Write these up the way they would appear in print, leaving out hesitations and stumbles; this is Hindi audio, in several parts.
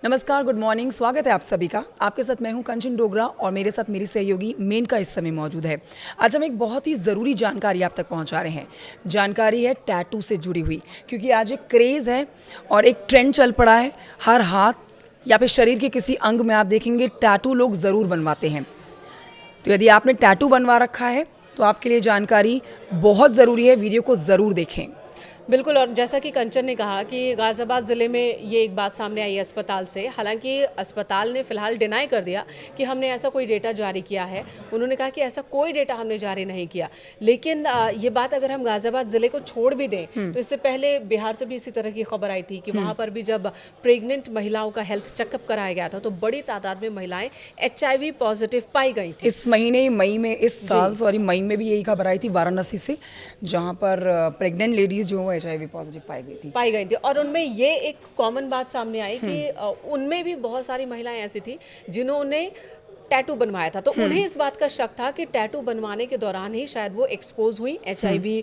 नमस्कार, गुड मॉर्निंग। स्वागत है आप सभी का। आपके साथ मैं हूं कंचन डोगरा और मेरे साथ मेरी सहयोगी मेनका इस समय मौजूद है। आज हम एक बहुत ही ज़रूरी जानकारी आप तक पहुंचा रहे हैं। जानकारी है टैटू से जुड़ी हुई, क्योंकि आज एक क्रेज़ है और एक ट्रेंड चल पड़ा है। हर हाथ या फिर शरीर के किसी अंग में आप देखेंगे टैटू लोग ज़रूर बनवाते हैं। तो यदि आपने टैटू बनवा रखा है तो आपके लिए जानकारी बहुत ज़रूरी है। वीडियो को ज़रूर देखें। बिल्कुल। और जैसा कि कंचन ने कहा कि गाज़ियाबाद ज़िले में ये एक बात सामने आई है अस्पताल से। हालांकि अस्पताल ने फ़िलहाल डिनाई कर दिया कि हमने ऐसा कोई डेटा जारी किया है। उन्होंने कहा कि ऐसा कोई डेटा हमने जारी नहीं किया। लेकिन ये बात अगर हम गाज़ियाबाद ज़िले को छोड़ भी दें तो इससे पहले बिहार से भी इसी तरह की खबर आई थी कि वहाँ पर भी जब प्रेग्नेंट महिलाओं का हेल्थ चेकअप कराया गया था तो बड़ी तादाद में महिलाएं HIV पॉजिटिव पाई गई थी। इस महीने मई में, इस साल मई में भी यही खबर आई थी वाराणसी से, जहां पर प्रेग्नेंट लेडीज जो HIV पॉजिटिव पाई गई थी। और उनमें ये एक कॉमन बात सामने आई कि उनमें भी बहुत सारी महिलाएं ऐसी थी जिन्होंने टैटू बनवाया था। तो उन्हें इस बात का शक था कि टैटू बनवाने के दौरान ही शायद वो एक्सपोज हुई HIV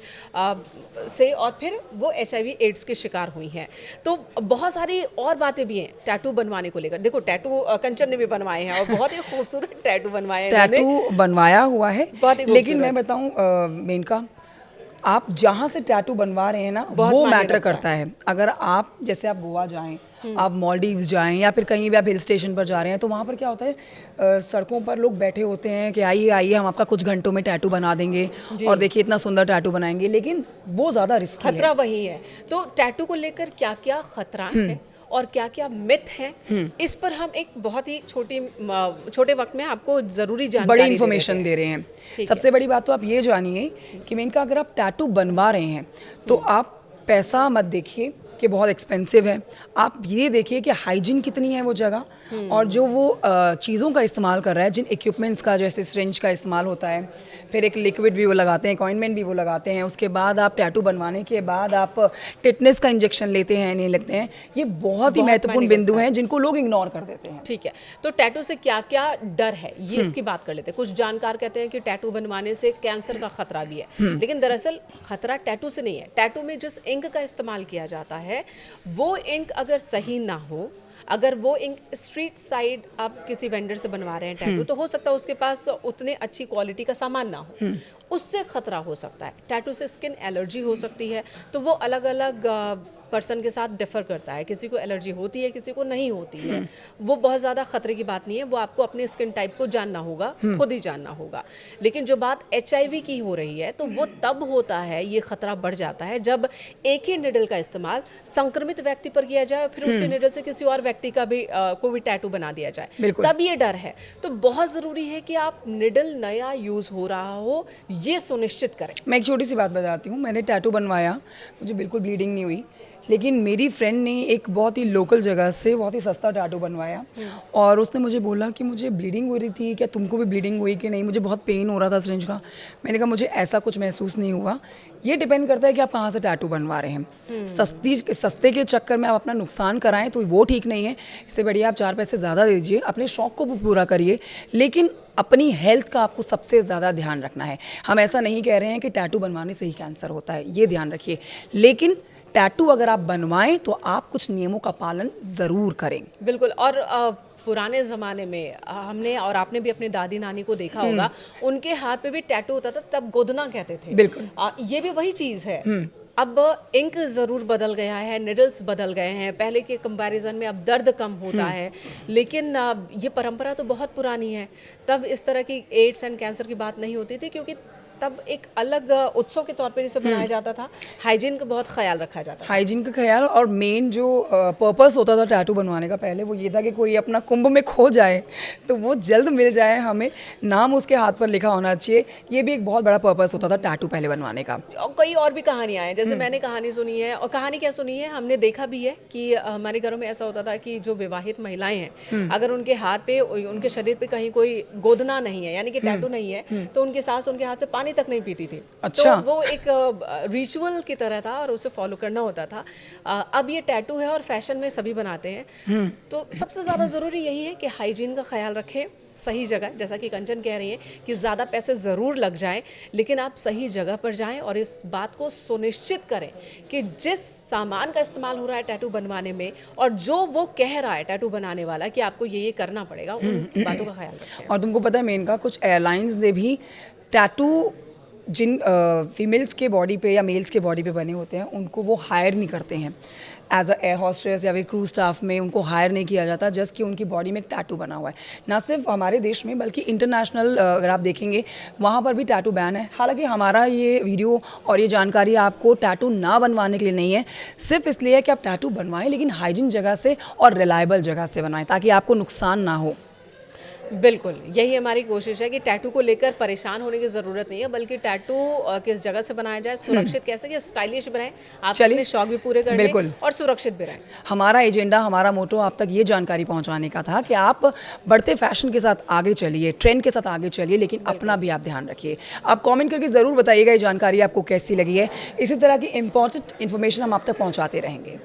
से और फिर वो HIV एड्स के शिकार हुई हैं। तो बहुत सारी और बातें भी हैं टैटू बनवाने को लेकर। देखो, टैटू कंचन ने भी बनवाए हैं और बहुत ही खूबसूरत टैटू बनवाए हैं। टैटू बनवाया हुआ है, बहुत ही लेकिन मैं बताऊं मेनका, आप जहाँ से टैटू बनवा रहे हैं ना, वो मैटर करता है। अगर आप जैसे आप गोवा जाएं, आप मालदीव्स जाएं या फिर कहीं भी आप हिल स्टेशन पर जा रहे हैं तो वहाँ पर क्या होता है, सड़कों पर लोग बैठे होते हैं कि आइए आइए हम आपका कुछ घंटों में टैटू बना देंगे और देखिए इतना सुंदर टैटू बनाएंगे, लेकिन वो ज़्यादा रिस्की है। खतरा वही है। तो टैटू को लेकर क्या क्या खतरा है और क्या क्या मिथ हैं, इस पर हम एक बहुत ही छोटे वक्त में आपको जरूरी जानकारी बड़ी इन्फॉर्मेशन दे रहे हैं। सबसे बड़ी बात तो आप ये जानिए कि मेनका, अगर आप टैटू बनवा रहे हैं तो आप पैसा मत देखिए कि बहुत एक्सपेंसिव है। आप ये देखिए कि हाइजीन कितनी है वो जगह, और जो वो चीज़ों का इस्तेमाल कर रहा है, जिन इक्विपमेंट्स का, जैसे सिरिंज का इस्तेमाल होता है, फिर एक लिक्विड भी वो लगाते हैं, ऑइंटमेंट भी वो लगाते हैं, उसके बाद आप टैटू बनवाने के बाद आप टिटनेस का इंजेक्शन लेते हैं नहीं लगते हैं। ये बहुत ही महत्वपूर्ण बिंदु हैं जिनको लोग इग्नोर कर देते हैं। ठीक है, तो टैटू से क्या क्या डर है ये इसकी बात कर लेते हैं। कुछ जानकार कहते हैं कि टैटू बनवाने से कैंसर का खतरा भी है, लेकिन दरअसल खतरा टैटू से नहीं है। टैटू में जिस इंक का इस्तेमाल किया जाता है वो इंक अगर सही ना हो, अगर वो इंक स्ट्रीट साइड आप किसी वेंडर से बनवा रहे हैं टैटू, तो हो सकता है उसके पास उतने अच्छी क्वालिटी का सामान ना हो, उससे खतरा हो सकता है। टैटू से स्किन एलर्जी हो सकती है, तो वो अलग अलग पर्सन के साथ डिफर करता है। किसी को एलर्जी होती है, किसी को नहीं होती है। वो बहुत ज़्यादा खतरे की बात नहीं है, वो आपको अपने स्किन टाइप को जानना होगा, खुद ही जानना होगा। लेकिन जो बात HIV की हो रही है तो वो तब होता है, ये खतरा बढ़ जाता है जब एक ही निडल का इस्तेमाल संक्रमित व्यक्ति पर किया जाए, फिर उसी निडल से किसी और व्यक्ति का भी कोई टैटू बना दिया जाए, तब ये डर है। तो बहुत ज़रूरी है कि आप निडल नया यूज़ हो रहा हो ये सुनिश्चित करें। मैं एक छोटी सी बात बताती हूँ। मैंने टैटू बनवाया, मुझे बिल्कुल ब्लीडिंग नहीं हुई, लेकिन मेरी फ्रेंड ने एक बहुत ही लोकल जगह से बहुत ही सस्ता टैटू बनवाया और उसने मुझे बोला कि मुझे ब्लीडिंग हो रही थी, क्या तुमको भी ब्लीडिंग हुई कि नहीं, मुझे बहुत पेन हो रहा था सिरिंज का। मैंने कहा मुझे ऐसा कुछ महसूस नहीं हुआ। ये डिपेंड करता है कि आप कहाँ से टैटू बनवा रहे हैं। सस्ते के चक्कर में आप अपना नुकसान कराएं तो वो ठीक नहीं है। इससे बढ़िया आप 4 पैसे ज़्यादा दीजिए, अपने शौक़ को भी पूरा करिए, लेकिन अपनी हेल्थ का आपको सबसे ज़्यादा ध्यान रखना है। हम ऐसा नहीं कह रहे हैं कि टैटू बनवाने से ही कैंसर होता है, ये ध्यान रखिए, लेकिन टैटू अगर आप बनवाएं तो आप कुछ नियमों का पालन ज़रूर करें। बिल्कुल। और पुराने ज़माने में हमने और आपने भी अपनी दादी नानी को देखा होगा, उनके हाथ पे भी टैटू होता था, तब गोदना कहते थे। बिल्कुल। ये भी वही चीज़ है। अब इंक ज़रूर बदल गया है, निडल्स बदल गए हैं, पहले के कंपैरिजन में अब दर्द कम होता है, लेकिन ये परंपरा तो बहुत पुरानी है। तब इस तरह की एड्स एंड कैंसर की बात नहीं होती थी, क्योंकि तब एक अलग उत्सव के तौर पर इसे बनाया जाता था। हाइजीन का बहुत ख्याल रखा जाता था। हाइजीन का ख्याल, और मेन जो पर्पस होता था टैटू बनवाने का पहले, वो ये था कि कोई अपना कुंभ में खो जाए तो वो जल्द मिल जाए, हमें नाम उसके हाथ पर लिखा होना चाहिए। ये भी एक बहुत बड़ा पर्पस होता था टैटू पहले बनवाने का। और कई और भी कहानियाँ हैं, जैसे मैंने कहानी सुनी है, और कहानी क्या सुनी है, हमने देखा भी है कि हमारे घरों में ऐसा होता था कि जो विवाहित महिलाएं हैं, अगर उनके हाथ पे, उनके शरीर पे कहीं कोई गोदना नहीं है, यानी कि टैटू नहीं है, तो उनकी सास उनके हाथ से पानी पानी तक नहीं पीती थी। अच्छा। तो वो एक रिचुअल की तरह था और उसे फॉलो करना होता था। अब ये टैटू है और फैशन में सभी बनाते हैं। तो सबसे ज़्यादा ज़रूरी यही है कि हाइजीन का ख्याल रखें, सही जगह, जैसा कि कंचन कह रही है कि ज़्यादा पैसे ज़रूर लग जाएं, लेकिन आप सही जगह पर जाएं और इस बात को सुनिश्चित करें कि जिस सामान का इस्तेमाल हो रहा है टैटू बनवाने में और जो वो कह रहा है टैटू बनाने वाला कि आपको ये करना पड़ेगा, उन बातों का ख्याल रखें। और तुमको पता है मेनका कुछ एयरलाइंस ने भी टैटू जिन फीमेल्स के बॉडी पे या मेल्स के बॉडी पे बने होते हैं उनको वो हायर नहीं करते हैं एज अ एयर हॉस्टेस या फिर क्रू स्टाफ में, उनको हायर नहीं किया जाता जस्ट कि उनकी बॉडी में एक टैटू बना हुआ है। ना सिर्फ हमारे देश में बल्कि इंटरनेशनल अगर आप देखेंगे वहाँ पर भी टैटू बैन है। हालांकि हमारा ये वीडियो और ये जानकारी आपको टैटू ना बनवाने के लिए नहीं है, सिर्फ इसलिए है कि आप टैटू बनवाएं लेकिन हाइजीन जगह से और रिलायबल जगह से बनाएं ताकि आपको नुकसान ना हो। बिल्कुल, यही हमारी कोशिश है कि टैटू को लेकर परेशान होने की ज़रूरत नहीं है, बल्कि टैटू किस जगह से बनाया जाए, सुरक्षित कैसे, कि स्टाइलिश बनाएं, आप अपने शौक भी पूरे कर लें और सुरक्षित भी रहें। हमारा एजेंडा, हमारा मोटो आप तक ये जानकारी पहुंचाने का था कि आप बढ़ते फैशन के साथ आगे चलिए, ट्रेंड के साथ आगे चलिए, लेकिन अपना भी आप ध्यान रखिए। आप कमेंट करके ज़रूर बताइएगा ये जानकारी आपको कैसी लगी है। इसी तरह की इंपॉर्टेंट इन्फॉर्मेशन हम आप तक पहुँचाते रहेंगे।